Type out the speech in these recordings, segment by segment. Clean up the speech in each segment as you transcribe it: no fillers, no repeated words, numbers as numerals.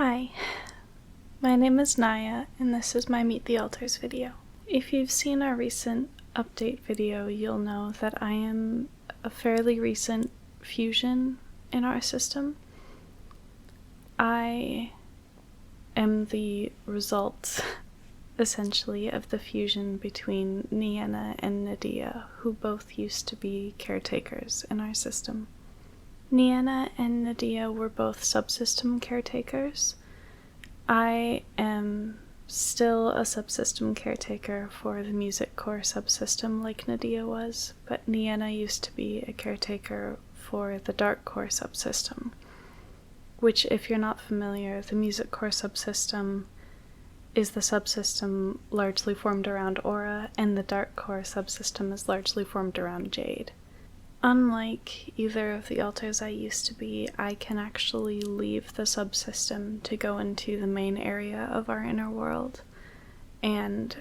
Hi, my name is Naia, and this is my Meet the Alters video. If you've seen our recent update video, you'll know that I am a fairly recent fusion in our system. I am the result, essentially, of the fusion between Naia and Naia, who both used to be caretakers in our system. Naia and Naia were both subsystem caretakers. I am still a subsystem caretaker for the music core subsystem like Naia was, but Naia used to be a caretaker for the dark core subsystem, which, if you're not familiar, the music core subsystem is the subsystem largely formed around Aura, and the dark core subsystem is largely formed around Jade. Unlike either of the alters I used to be, I can actually leave the subsystem to go into the main area of our inner world, and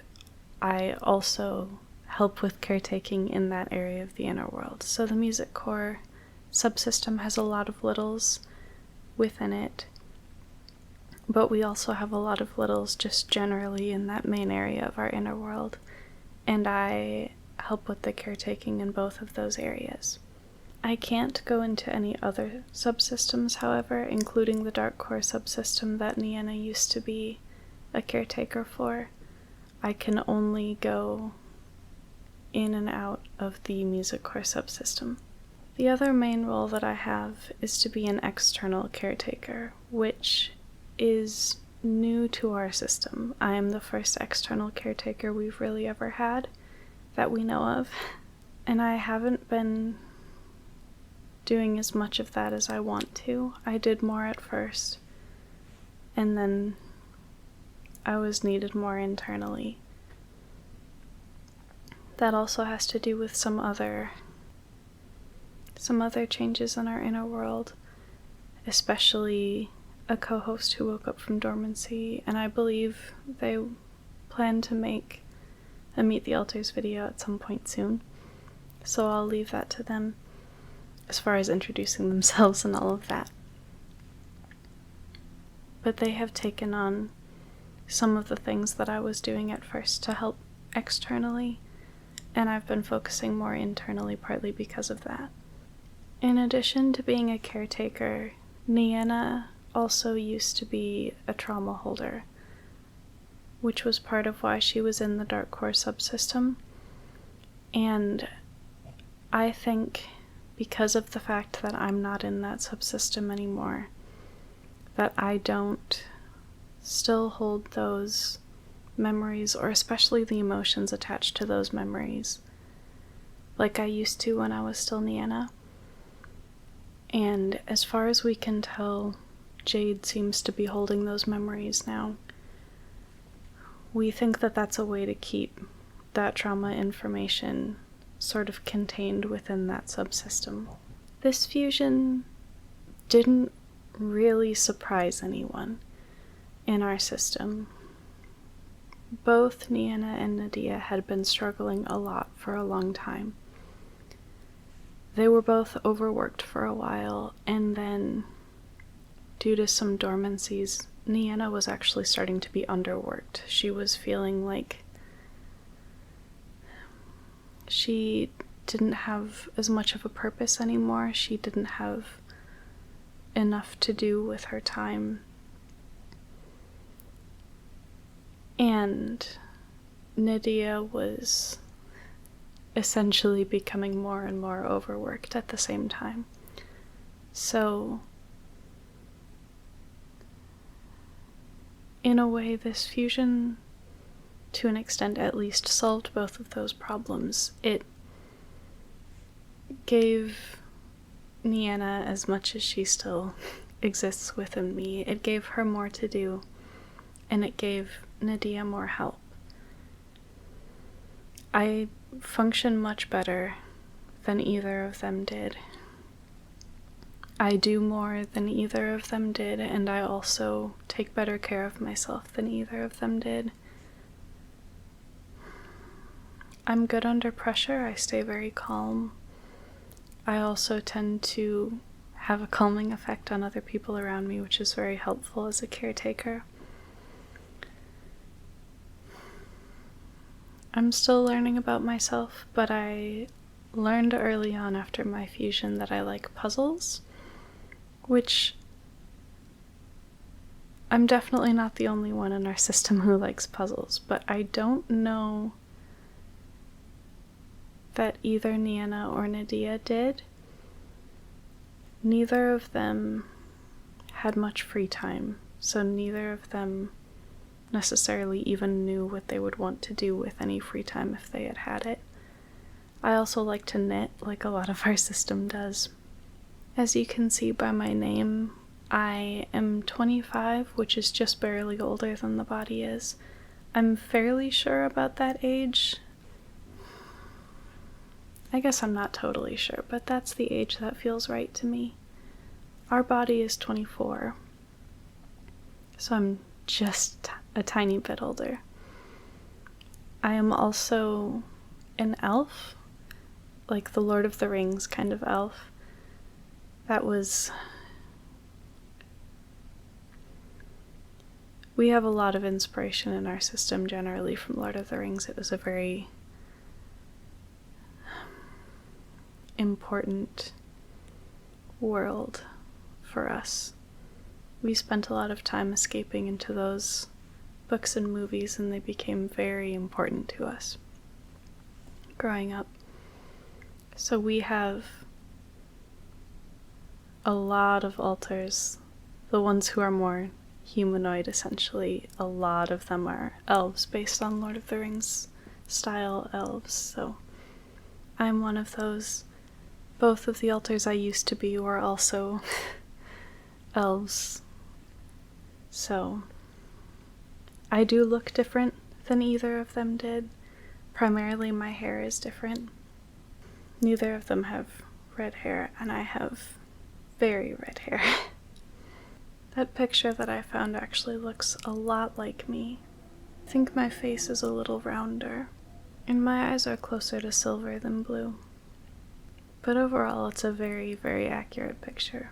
I also help with caretaking in that area of the inner world. So the music core subsystem has a lot of littles within it, but we also have a lot of littles just generally in that main area of our inner world, and I help with the caretaking in both of those areas. I can't go into any other subsystems, however, including the dark core subsystem that Naia used to be a caretaker for. I can only go in and out of the music core subsystem. The other main role that I have is to be an external caretaker, which is new to our system. I am the first external caretaker we've really ever had that we know of, and I haven't been doing as much of that as I want to. I did more at first, and then I was needed more internally. That also has to do with some other changes in our inner world, especially a co-host who woke up from dormancy, and I believe they plan to make a Meet the Alters video at some point soon, so I'll leave that to them as far as introducing themselves and all of that. But they have taken on some of the things that I was doing at first to help externally, and I've been focusing more internally partly because of that. In addition to being a caretaker, Naia also used to be a trauma holder, which was part of why she was in the dark core subsystem. And I think because of the fact that I'm not in that subsystem anymore, that I don't still hold those memories, or especially the emotions attached to those memories, like I used to when I was still Naia. And as far as we can tell, Jade seems to be holding those memories now. We think that that's a way to keep that trauma information sort of contained within that subsystem. This fusion didn't really surprise anyone in our system. Both Naia and Naia had been struggling a lot for a long time. They were both overworked for a while, and then, due to some dormancies, Naia was actually starting to be underworked. She was feeling like she didn't have as much of a purpose anymore. She didn't have enough to do with her time. And Naia was essentially becoming more and more overworked at the same time. So, in a way, this fusion, to an extent at least, solved both of those problems. It gave Naia, as much as she still exists within me, it gave her more to do, and it gave Naia more help. I function much better than either of them did. I do more than either of them did, and I also take better care of myself than either of them did. I'm good under pressure. I stay very calm. I also tend to have a calming effect on other people around me, which is very helpful as a caretaker. I'm still learning about myself, but I learned early on after my fusion that I like puzzles, which I'm definitely not the only one in our system who likes puzzles, but I don't know that either Naia or Naia did. Neither of them had much free time, so neither of them necessarily even knew what they would want to do with any free time if they had had it. I also like to knit, like a lot of our system does. As you can see by my name, I am 25, which is just barely older than the body is. I'm fairly sure about that age. I guess I'm not totally sure, but that's the age that feels right to me. Our body is 24, so I'm just a tiny bit older. I am also an elf, like the Lord of the Rings kind of elf. We have a lot of inspiration in our system generally from Lord of the Rings. It was a very important world for us. We spent a lot of time escaping into those books and movies, and they became very important to us growing up. So we have a lot of altars, the ones who are more humanoid essentially. A lot of them are elves based on Lord of the Rings style elves, so I'm one of those. Both of the altars I used to be were also elves, so I do look different than either of them did. Primarily my hair is different. Neither of them have red hair, and I have very red hair. That picture that I found actually looks a lot like me. I think my face is a little rounder, and my eyes are closer to silver than blue. But overall, it's a very, very accurate picture.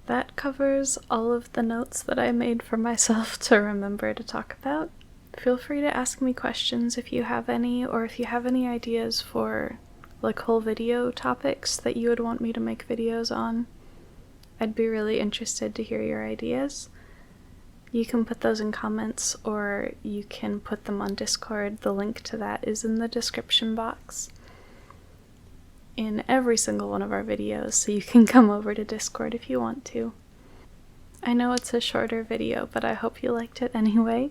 That covers all of the notes that I made for myself to remember to talk about. Feel free to ask me questions if you have any, or if you have any ideas for like whole video topics that you would want me to make videos on. I'd be really interested to hear your ideas. You can put those in comments, or you can put them on Discord. The link to that is in the description box in every single one of our videos, so you can come over to Discord if you want to. I know it's a shorter video, but I hope you liked it anyway.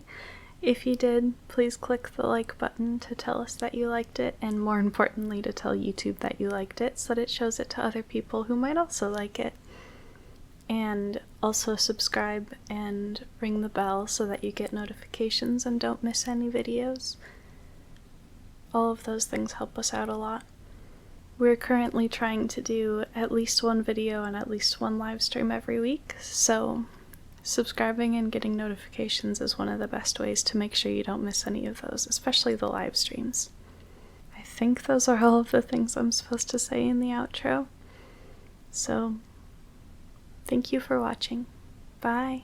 If you did, please click the like button to tell us that you liked it, and more importantly to tell YouTube that you liked it so that it shows it to other people who might also like it. And also subscribe and ring the bell so that you get notifications and don't miss any videos. All of those things help us out a lot. We're currently trying to do at least one video and at least one live stream every week, so subscribing and getting notifications is one of the best ways to make sure you don't miss any of those, especially the live streams. I think those are all of the things I'm supposed to say in the outro. So, thank you for watching. Bye.